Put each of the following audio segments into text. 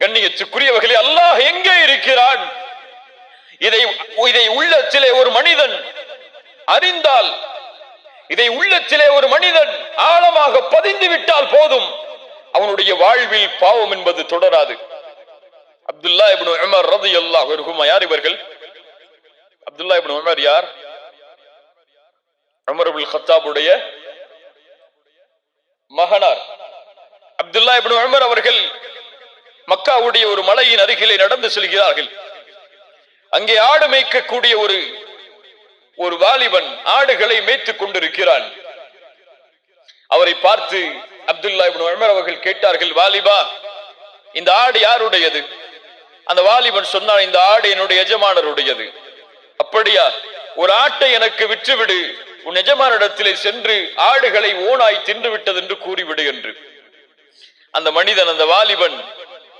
கண்ணியத்துக்குரியவர்களே, அல்லாஹ் எங்கே இருக்கிறான்? இதை உள்ளத்திலே ஒரு மனிதன் அறிந்தால், இதை உள்ளத்திலே ஒரு மனிதன் ஆழமாக பதிந்து விட்டால் போதும், அவனுடைய வாழ்வில் பாவம் என்பது தொடராது. அப்துல்லா இப்னு உமர் ரலியல்லாஹு அன்ஹுமா. யார் இவர்கள்? அப்துல்லா இப்னு உமர் யார்? உமர் இப்னு கத்தாபுடைய மகனார். அப்துல்லா இப்னு உமர் அவர்கள் மக்காவுடைய ஒரு மலையின் அருகிலே நடந்து செல்கிறார்கள். அங்கே ஆடு மேய்க்கக்கூடிய ஒரு வாலிபன் ஆடுகளை மேய்த்துக் கொண்டிருக்கிறான். அவரை பார்த்து அப்துல்லா இப்னு உமர் அவர்கள் கேட்டார்கள், வாலிபா, இந்த ஆடு யாருடையது? அந்த வாலிபன் சொன்னான், இந்த ஆடு என்னுடைய எஜமானருடையது. அப்படியா? ஒரு ஆட்டை எனக்கு விற்றுவிடு, உன் எஜமானிடத்திலே சென்று ஆடுகளை ஓனாய் தின்று விட்டது என்று கூறிவிடு என்று. அந்த மனிதன், அந்த வாலிபன்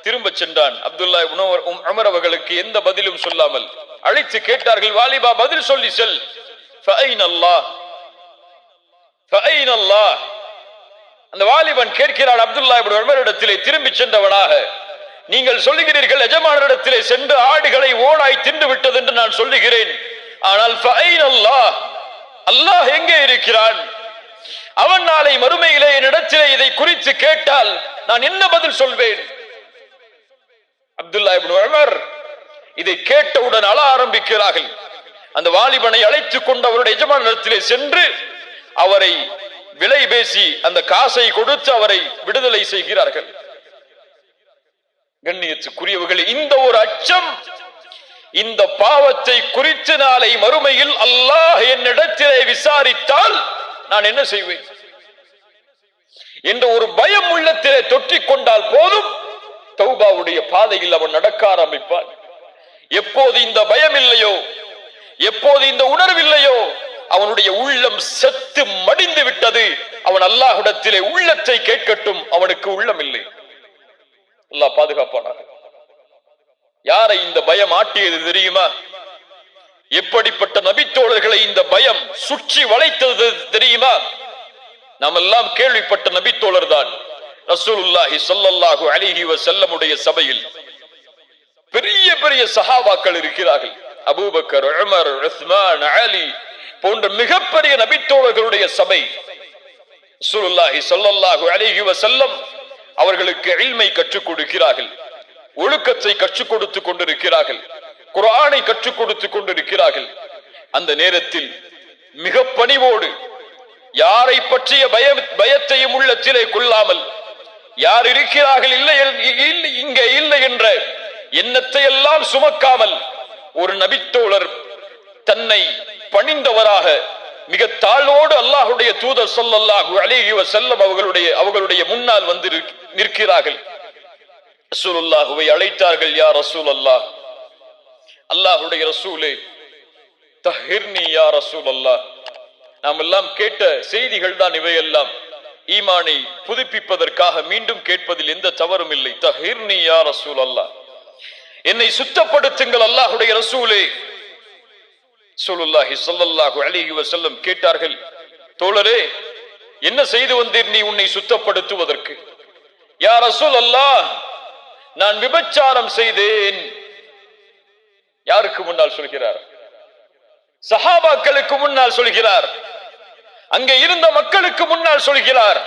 திரும்ப சென்றான். அப்துல்லா இப்னு உமர் அவர்களுக்கு எந்த பதிலும் சொல்லாமல் அழைத்து கேட்டார்கள், வாலிபா, பதில் சொல்லி செல். ஃபஐன அல்லாஹ், ஃபஐன அல்லாஹ். அந்த வாலிபன் கேட்கிறான் அப்துல்லா இப்னு உமரிடத்திலே திரும்பி சென்றவனாக, நீங்கள் சொல்லுகிறீர்கள் எஜமானரிடத்திலே சென்று ஆடுகளை ஓனாய் தின்று விட்டது என்று நான் சொல்லுகிறேன், ஆனால் ஃபஐன அல்லாஹ், அல்லாஹ் எங்கே இருக்கிறான்? அவன் நாளை மறுமையிலே என்னிடத்திலே இதை குறித்து கேட்டால் நான் என்ன பதில் சொல்வேன்? அப்துல்லா இப்னு உமர் இதை கேட்டவுடன் அழ ஆரம்பிக்கிறார்கள். அந்த வாலிபனை அழைத்துக் கொண்டு அவருடைய எஜமானரிடத்திலே சென்று அவரை விலை பேசி அந்த காசை கொடுத்து அவரை விடுதலை செய்கிறார்கள். கண்ணியத்துக்குரியவர்களே, இந்த ஒரு அச்சம், இந்த பாவத்தை குறித்து நாளை மறுமையில் அல்லாஹ் என்னிடத்திலே விசாரித்தால் நான் என்ன செய்வேன் என்ற ஒரு பயம் உள்ளத்திலே தொற்றிக் கொண்டால் போதும், தௌபாவுடைய பாதையில் அவன் நடக்க ஆரம்பிப்பான். எப்போது இந்த பயம் இல்லையோ, எப்போது இந்த உணர்வில்லையோ, அவனுடைய உள்ளம் செத்து மடிந்து விட்டது. அவன் அல்லாஹ்விடத்திலே உள்ளத்தை கேட்கட்டும், அவனுக்கு உள்ளம் இல்லை. அல்லாஹ் பாதுகாப்பானாக. யாரை இந்த பயம் ஆட்டியது தெரியுமா? எப்படிப்பட்ட நபித்தோழர்களை இந்த பயம் சுற்றி வளைத்தது தெரியுமா? நாம் எல்லாம் கேள்விப்பட்ட நபித்தோழர் தான் ரசூலுல்லாஹி ஸல்லல்லாஹு அலைஹி வஸல்லமுடைய சபையில் பெரிய பெரிய சஹாபாக்கள் இருக்கிறார்கள். அபூபக்கர், உமர், உஸ்மான், அலி போன்ற மிகப்பெரிய நபித்தோழர்களுடைய சபை. ரசூலுல்லாஹி ஸல்லல்லாஹு அலைஹி வஸல்லம் அவர்களுக்கு இல்மை கற்றுக் கொடுக்கிறார்கள், ஒழுக்கத்தை கற்றுக் கொடுத்துக் கொண்டிருக்கிறார்கள், குர்ஆனை கற்றுக் கொடுத்துக் கொண்டிருக்கிறார்கள். அந்த நேரத்தில் மிக பணிவோடு, யாரை பற்றிய பயத்தையும் உள்ளத்திலே கொள்ளாமல், யார் இருக்கிறார்கள் இங்கே இல்லை என்ற எண்ணத்தை எல்லாம் சுமக்காமல், ஒரு நபித்தோழர் தன்னை பணிந்தவராக மிக தாழ்வோடு அல்லாஹ்வுடைய தூதர் ஸல்லல்லாஹு அலைஹி வஸல்லம் அவர்களுடைய முன்னால் வந்து நிற்கிறார்கள். ரசூலுல்லாஹ்வை அழைத்தார்கள், யா ரசூலல்லாஹ், அல்லாஹ்வுடைய ரசூலே, தஹிர்னி யா ரசூலல்லாஹ். நாம் எல்லாம் கேட்ட செய்திகள் தான் இவையெல்லாம். ஈமானை புதுப்பிப்பதற்காக மீண்டும் கேட்பதில் எந்த தவறும் இல்லை. தஹிர்னி யா ரசூலல்லாஹ், என்னை சுத்தப்படுத்துங்கள் அல்லாஹ்வுடைய ரசூலே. ரசூலுல்லாஹி ஸல்லல்லாஹு அலைஹி வஸல்லம் கேட்டார்கள், தோழரே, என்ன செய்து வந்தீர் நீ உன்னை சுத்தப்படுத்துவதற்கு? யா ரசூலல்லாஹ், நான் விபச்சாரம் செய்தேன். யாருக்கு முன்னால் சொல்கிறார்? சஹாபாக்களுக்கு முன்னால் சொல்கிறார், அங்கே இருந்த மக்களுக்கு முன்னால் சொல்கிறார்.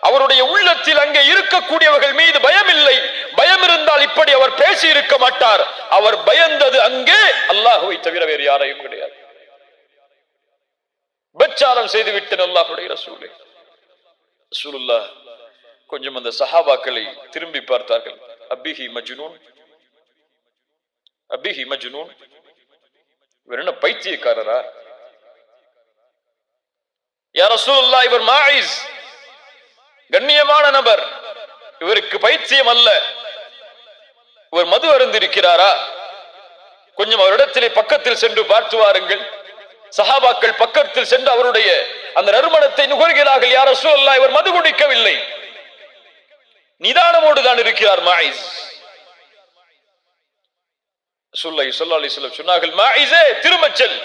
அவருடைய உள்ளத்தில் அங்கே இருக்கக்கூடியவர்கள் மீது பயம் இல்லை. பயம் இருந்தால் இப்படி அவர் பேசி இருக்க மாட்டார். அவர் பயந்தது அங்கே அல்லாஹ்வை தவிர வேறு யாரையும் கிடையாது. விபச்சாரம் செய்துவிட்டு அல்லாஹ்வுடைய ரசூலே. ரசூலுல்லாஹ் கொஞ்சம் அந்த சஹாபாக்களை திரும்பி பார்த்தார்கள். அபிஹி மஜ்னூன், அபிஹி மஜ்னூன், இவர் என்ன பைத்தியக்காரரா? யா ரசூலுல்லாஹ், இவர் மாயிஸ், கண்ணியமான நபர், இவருக்கு பைத்தியம் அல்ல. இவர் மது அருந்திருக்கிறாரா? கொஞ்சம் அவரிடத்திலே பக்கத்தில் சென்று பார்த்து வாருங்கள். சஹாபாக்கள் பக்கத்தில் சென்று அவருடைய அந்த நறுமணத்தை நுகர்கிறார்கள். யா ரசூலுல்லாஹ், இவர் மது குடிக்கவில்லை, நிதானமோடு தான் இருக்கிறார் மாயிஸ். ரசூலுல்லாஹி ஸல்லல்லாஹு அலைஹி வஸல்லம் சொன்னார்கள், மாயிஸே, திரும்பச் செல்,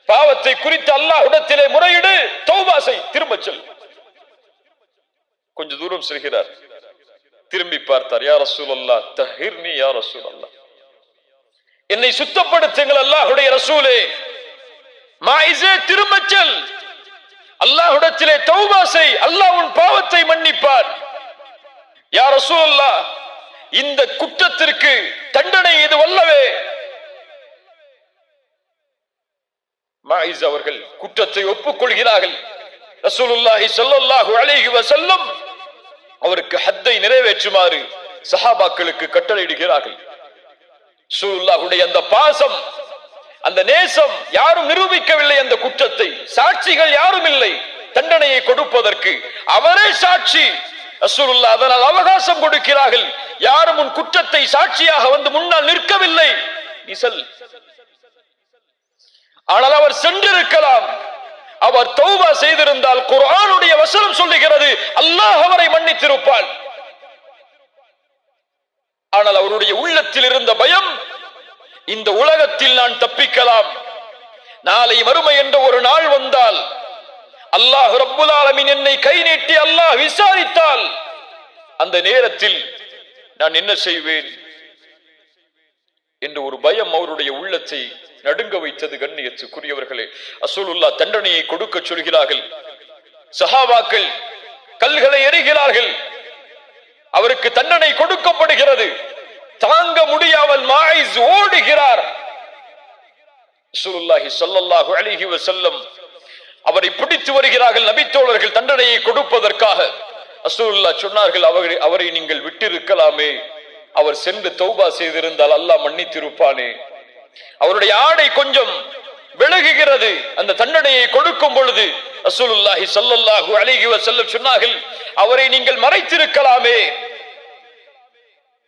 பாவத்தை குறித்து அல்லாஹ்விடத்திலே முறையிடு, தௌபா செய், திரும்பச் செல். கொஞ்ச தூரம் செல்கிறார். திரும்பி பார்த்தார். யா ரசூலல்லாஹ் தஹிர்னி யா ரசூலல்லாஹ், என்னை சுத்தப்படுத்துங்கள் அல்லாஹ்வுடைய ரசூலே. மாயிஸே திரும்பச் செல், அல்லாஹ்விடத்திலே தௌபா செய், அல்லாஹ் உன் பாவத்தை மன்னிப்பார். யா ரசூலல்லாஹ், இந்த குற்றத்திற்கு தண்டனை இது வல்லவே. மாயிஸ் அவர்கள் குற்றத்தை ஒப்புக்கொள்கிறார்கள். ரசூலுல்லாஹி ஸல்லல்லாஹு அலைஹி வஸல்லம் அவருக்கு ஹத்தை நிறைவேற்றுமாறு சஹாபாக்களுக்கு கட்டளையிடுகிறார்கள். ரசூலுல்லாஹுடைய அந்த பாசம், அந்த நேசம் யாரும் நிரூபிக்கவில்லை. அந்த குற்றத்தை சாட்சிகள் யாரும் இல்லை தண்டனையை கொடுப்பதற்கு, அவரே சாட்சி. ரசூலுல்லாஹ் அதனால் அவகாசம் கொடுக்கிறார்கள். யாரும் உன் குற்றத்தை சாட்சியாக வந்து முன்னால் நிற்கவில்லை, நீ செல். ஆனால் அவர் சென்றிருக்கலாம். அவர் தௌபா செய்திருந்தால் குர்ஆனுடைய வசனம் சொல்லுகிறது அல்லாஹ் அவரை மன்னித்திருப்பான். ஆனால் அவருடைய உள்ளத்தில் இருந்த பயம், இந்த உலகத்தில் நான் தப்பிக்கலாம், நாளை மறுமை என்ற ஒரு நாள் வந்தால் அல்லாஹ் ரப்புல் ஆலமீன் என்னை கை நீட்டி அல்லாஹ் விசாரித்தால் அந்த நேரத்தில் நான் என்ன செய்வேன் என்ற ஒரு பயம் அவருடைய உள்ளத்தை நடுங்க வைத்தது. கண்ணியத்துக்குரியவர்களே, ரசூலுல்லாஹ் தண்டனையை கொடுக்க சொல்கிறார்கள். சஹாபாக்கள் கல்களை எறிகிறார்கள். அவருக்கு தண்டனை கொடுக்கப்படுகிறது. தாங்க முடியாமல் மாயிஸ் ஓடுகிறார். ரசூலுல்லாஹி ஸல்லல்லாஹு அலைஹி வஸல்லம் அவரை பிடித்து வருகிறார்கள். நபித்தோழர்கள் தண்டனையை கொடுப்பதற்காக. ரசூலுல்லாஹ் சொன்னார்கள், அவரை நீங்கள் விட்டிருக்கலாமே, அவர் சென்று தௌபா செய்திருந்தால் அல்லாஹ் மன்னித்திருப்பானே. அவருடைய ஆடை கொஞ்சம் விலகுகிறது. அந்த தண்டனையை கொடுக்கும் பொழுது ரசூலுல்லாஹி ஸல்லல்லாஹு அலைஹி வஸல்லம் சொன்னார்கள், அவரை நீங்கள் மறைத்திருக்கலாமே.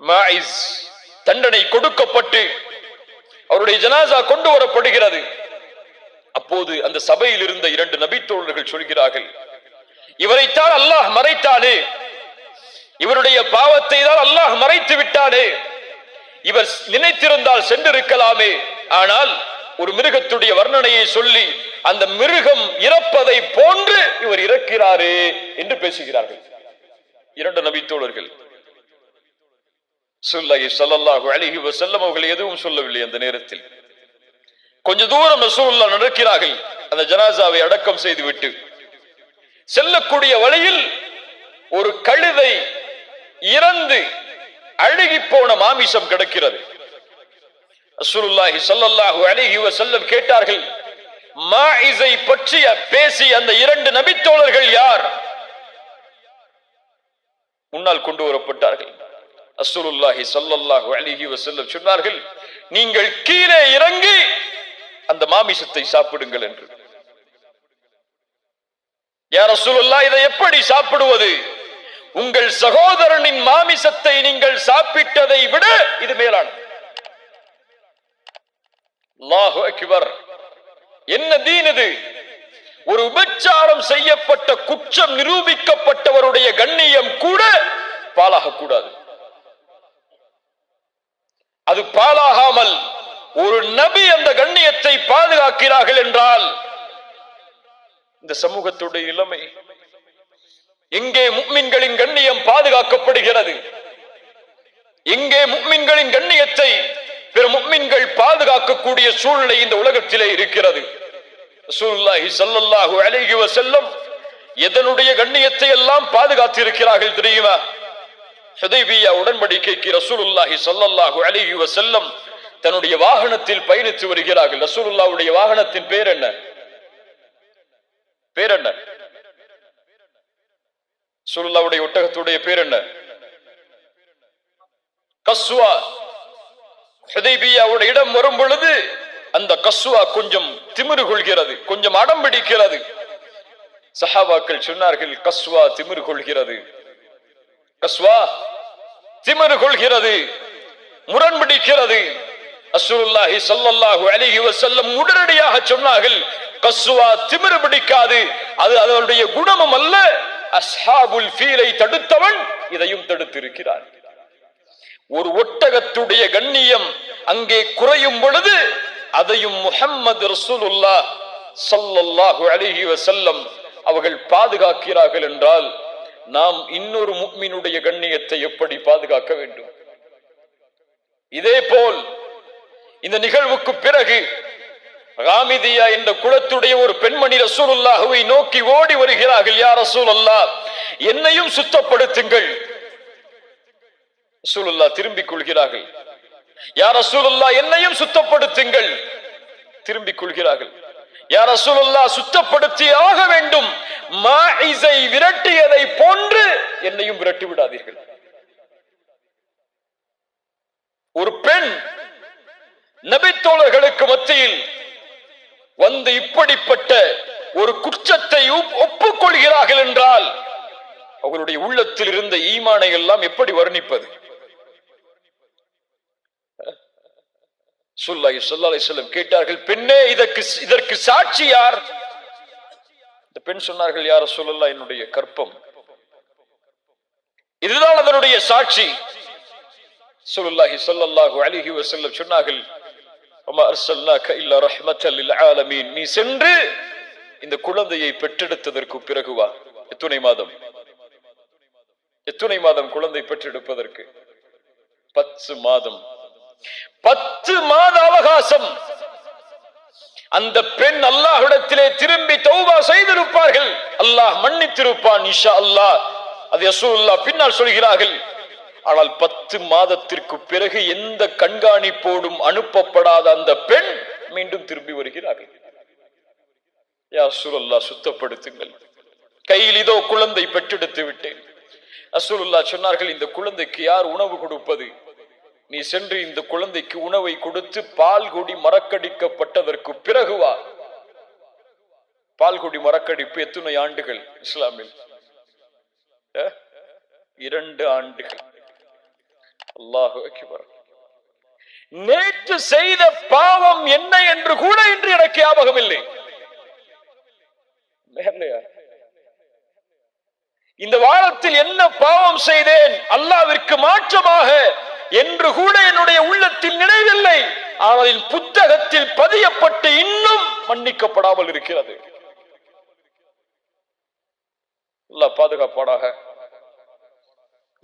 மாயிஸ் தண்டனை கொடுக்கப்பட்டு அவருடைய ஜனாசா கொண்டு வரப்படுகிறது. அப்போது அந்த சபையில் இருந்த 2 நபித்தோழர்கள் சொல்கிறார்கள், இவரைத்தான் அல்லாஹ் மறைத்தானே, இவருடைய பாவத்தை தான் அல்லாஹ் மறைத்து விட்டானே, இவர் நினைத்திருந்தால் சென்றிருக்கலாமே. ஆனால் ஒரு மிருகத்துடைய வர்ணனையை சொல்லி அந்த மிருகம் இறப்பதை போன்று இவர் இறக்கிறாரே என்று பேசுகிறார்கள் 2 நபித்தோழர்கள். ஸல்லல்லாஹு அலைஹி வஸல்லம் அவர்கள் எதுவும் சொல்லவில்லை. அந்த நேரத்தில் கொஞ்ச தூரம் ரசூலுல்லாஹ் நடக்கிறார்கள். அந்த ஜனாசாவை அடக்கம் செய்துவிட்டு செல்லக்கூடிய வழியில் ஒரு கழுதை இறந்து அழுகி போன மாமிசம் கிடக்கிறது. ரசூலுல்லாஹி ஸல்லல்லாஹு அலைஹி வஸல்லம் கேட்டார்கள், மாயிஸை பற்றி பேசி அந்த 2 நபித்தோழர்கள் யார்? முன்னால் கொண்டு வரப்பட்டார்கள். ரசூலுல்லாஹி ஸல்லல்லாஹு அலைஹி வஸல்லம் சொன்னார்கள், நீங்கள் கீழே இறங்கி அந்த மாமிசத்தை சாப்பிடுங்கள் என்று. யா ரசூலுல்லாஹ், இதை எப்படி சாப்பிடுவது? உங்கள் சகோதரனின் மாமிசத்தை நீங்கள் சாப்பிட்டதை விட இது மேலானது. அல்லாஹு அக்பர். என்ன தீன் இது? ஒரு விபச்சாரம் செய்யப்பட்ட குற்றம் நிரூபிக்கப்பட்டவருடைய கண்ணியம் கூட பாழாக கூடாது. அது பாழாகாமல் ஒரு நபி அந்த கண்ணியத்தை பாதுகாக்கிறார்கள் என்றால் இந்த சமூகத்துடைய நிலைமை எங்கே முஃமின்களின் கண்ணியம் பாதுகாக்கப்படுகிறது? எங்கே முஃமின்களின் கண்ணியத்தை பிற முஃமின்கள் பாதுகாக்கக்கூடிய சூழ்நிலை இந்த உலகத்திலே இருக்கிறது? ரசூலுல்லாஹி ஸல்லல்லாஹு அலைஹி வஸல்லம் எதனுடைய கண்ணியத்தை எல்லாம் பாதுகாத்து இருக்கிறார்கள் தெரியுமா? ஹுதைபியா உடன்படிக்கைக்கு ரசூலுல்லாஹி ஸல்லல்லாஹு அலைஹி வஸல்லம் தன்னுடைய வாகனத்தில் பயணித்து வருகிறார்கள். ரசூலுல்லாஹ்வுடைய வாகனத்தின் பேர் என்ன? பேர் என்ன? ரசூலுல்லாஹ்வுடைய ஒட்டகத்துடைய பேர் என்ன? கஸ்வா. ஹுதைபியாவுடைய இடம் வரும் பொழுது அந்த கஸ்வா கொஞ்சம் திமிரு கொள்கிறது, கொஞ்சம் அடம் பிடிக்கிறது. சஹாபாக்கள் சொன்னார்கள், கஸ்வா திமிரு கொள்கிறது, கஸ்வா திமிரு கொள்கிறது, முரண்பிடிக்கிறது. ரசூலுல்லாஹி ஸல்லல்லாஹு அலைஹி வஸல்லம் உடனடியாக சொன்னார்கள், கஸ்வா திமிரு பிடிக்காது, அது அதனுடைய குணமும் அல்ல. அஸ்ஹாபுல் ஃபீலை தடுத்தவன் இதையும் தடுத்திருக்கிறார். ஒரு ஒட்டகத்துடைய கண்ணியம் அங்கே குறையும் பொழுது அதையும் முஹம்மது ரசூலுல்லாஹ் ஸல்லல்லாஹு அலைஹி வஸல்லம் அவர்கள் பாதுகாக்கிறார்கள் என்றால் நாம் இன்னொரு முஃமினுடைய கண்ணியத்தை எப்படி பாதுகாக்க வேண்டும்? இதே போல் இந்த நிகழ்வுக்கு பிறகு ராமிதியா என்ற குலத்துடைய ஒரு பெண்மணி ரசூலுல்லாஹ்வை நோக்கி ஓடி வருகிறார்கள். யா ரசூலல்லாஹ், என்னையும் சுத்தப்படுத்துங்கள். ரசூலுல்லாஹ் திரும்பிக் கொள்கிறார்கள். யா ரசூலுல்லாஹ், என்னையும் சுத்தப்படுத்துங்கள். திரும்பிக் கொள்கிறார்கள். யா ரசூலுல்லாஹ், சுத்தப்படுத்தி ஆக வேண்டும். மாஇஸை விரட்டியதை போன்று என்னையும் விரட்டி விடாதீர்கள். ஒரு பெண் நபித்தோழர்களுக்கு மத்தியில் வந்து இப்படிப்பட்ட ஒரு குற்றத்தை ஒப்புக்கொள்கிறார்கள் என்றால் அவர்களுடைய உள்ளத்தில் இருந்த ஈமானை எல்லாம் எப்படி வர்ணிப்பது? ஸல்லல்லாஹு அலைஹி வஸல்லம் கேட்டார்கள், பெண்ணே, இதற்கு சாட்சி யார்? இந்த பெண் சொன்னார்கள், யா ரசூலல்லாஹ், என்னுடைய கற்பம், இதுதான் அதனுடைய சாட்சி. ஸல்லல்லாஹு அலைஹி வஸல்லம் சொன்னார்கள், வமா அர்ஸல்னாக இல்லா ரஹ்மத்தல் லில் ஆலமீன். நீ சென்று இந்த குழந்தையை பெற்றெடுத்ததற்கு பிறகு வா. எத்தனை மாதம்? எத்தனை மாதம் குழந்தை பெற்றெடுப்பதற்கு? 10 மாதம். 10 மாத அவகாசம். அந்த பெண் அல்லாஹ்விடத்திலே திரும்பி தௌபா செய்திருப்பார்கள், அல்லாஹ் மன்னித்திருப்பான் இன்ஷா அல்லாஹ். அது ரசூலுல்லாஹ் பின்னால் சொல்கிறார்கள். ஆனால் 10 மாதத்திற்கு பிறகு எந்த கண்காணிப்போடும் அனுப்பப்படாத அந்த பெண் மீண்டும் திரும்பி வருகிறார்கள். யா ரசூலுல்லாஹ், சுத்தப்படுத்துங்கள். கையில் இதோ குழந்தை பெற்றெடுத்து விட்டேன். ரசூலுல்லாஹ் சொன்னார்கள், இந்த குழந்தைக்கு யார் உணவு கொடுப்பது? நீ சென்று இந்த குழந்தைக்கு உணவை கொடுத்து பால்குடி மறக்கடிக்கப்பட்டதற்கு பிறகு வா. பால்குடி மறக்கடிப்பு எத்தனை ஆண்டுகள் இஸ்லாமில்? 2 ஆண்டுகள். அல்லாஹு அக்பர். நேற்று செய்த பாவம் என்ன என்று கூட இன்று எனக்கு ஞாபகம் இல்லை. இந்த வாரத்தில் என்ன பாவம் செய்தேன் அல்லாஹ்விற்கு மாற்றமாக என்று கூட என்னுடைய உள்ளத்தில் நினைவில்லை. ஆனால் புத்தகத்தில் பதியப்பட்டு இன்னும் மன்னிக்கப்படாமல் இருக்கிறது. அல்லாஹ் பாதுகாப்பானாக.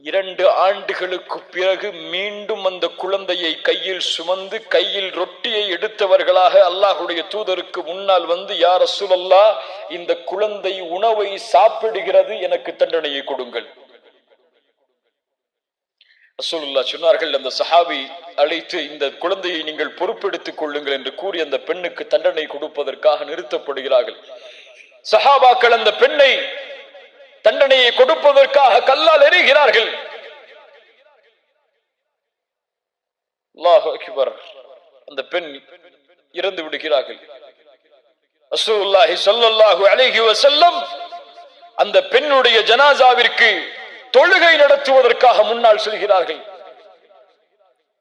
2 ஆண்டுகளுக்கு பிறகு மீண்டும் அந்த குழந்தையை கையில் சுமந்து கையில் ரொட்டியை எடுத்தவர்களாக அல்லாஹ்வுடைய தூதருக்கு முன்னால் வந்து, யா ரசூலல்லாஹ், இந்த குழந்தை உணவை சாப்பிடுகிறது, எனக்கு தண்டனையை கொடுங்கள். ரசூலுல்லாஹ் சொன்னார்கள், அந்த சஹாபி அழைத்து, இந்த குழந்தையை நீங்கள் பொறுப்பெடுத்துக் கொள்ளுங்கள் என்று கூறி அந்த பெண்ணுக்கு தண்டனை கொடுப்பதற்காக நிறுத்தப்படுகிறார்கள். சஹாபாக்கள் அந்த பெண்ணை தண்டனையை கொடுப்பதற்காக கல்லால் எறிகிறார்கள். அல்லாஹு அக்பர். அந்த பெண் இறந்து விடுகிறார்கள். ரசூலுல்லாஹி ஸல்லல்லாஹு அலைஹி வஸல்லம் அந்த பெண்ணுடைய ஜனாசாவிற்கு தொழுகை நடத்துவதற்காக முன்னால் செல்கிறார்கள்.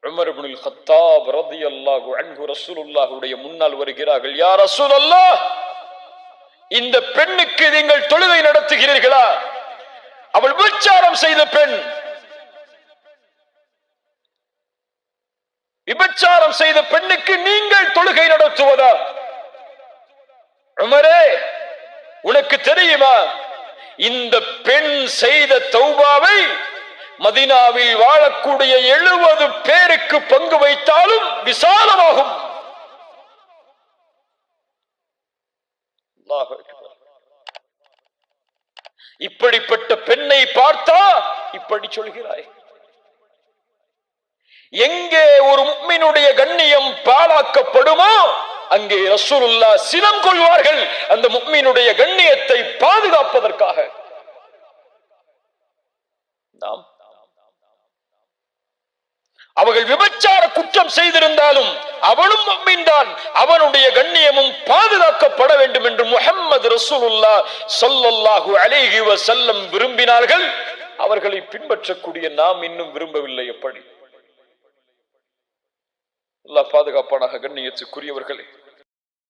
உமர் இப்னுல் கத்தாப் ரலியல்லாஹு அன்ஹு ரசூலுல்லாஹுடைய முன்னால் வருகிறார்கள். யா ரசூலல்லாஹ், இந்த பெண்ணுக்கு நீங்கள் தொழுகை நடத்துகிறீர்களா? அவள் விபச்சாரம் செய்த பெண். விபச்சாரம் செய்த பெண்ணுக்கு நீங்கள் தொழுகை நடத்துவதா? உமரே, உனக்கு தெரியுமா, இந்த பெண் செய்த தௌபாவை மதீனாவில் வாழக்கூடிய 70 பேருக்கு பங்கு வைத்தாலும் விசாலமாகும். இப்படிப்பட்ட பெண்ணை பார்த்தா இப்படி சொல்கிறாய்? எங்கே ஒரு முஃமினுடைய கண்ணியம் பாழாக்கப்படுமோ அங்கே ரசூலுல்லாஹ் சினம் கொள்வார்கள், அந்த முஃமினுடைய கண்ணியத்தை பாதுகாப்பதற்காக. நாம் அவர்கள் விபச்சார குற்றம் செய்திருந்தாலும் அவனும் முஃமின் தான், அவனுடைய கண்ணியமும் பாதுகாக்கப்பட வேண்டும் என்று முஹம்மது ரசூலுல்லாஹ் ஸல்லல்லாஹு அலைஹி வஸல்லம் விரும்பினார்கள். அவர்களை பின்பற்றக்கூடிய நாம் இன்னும் விரும்பவில்லை. எப்படி? அல்லாஹ் பாதுகாப்பானாக. கண்ணியத்துக்குரியவர்களே,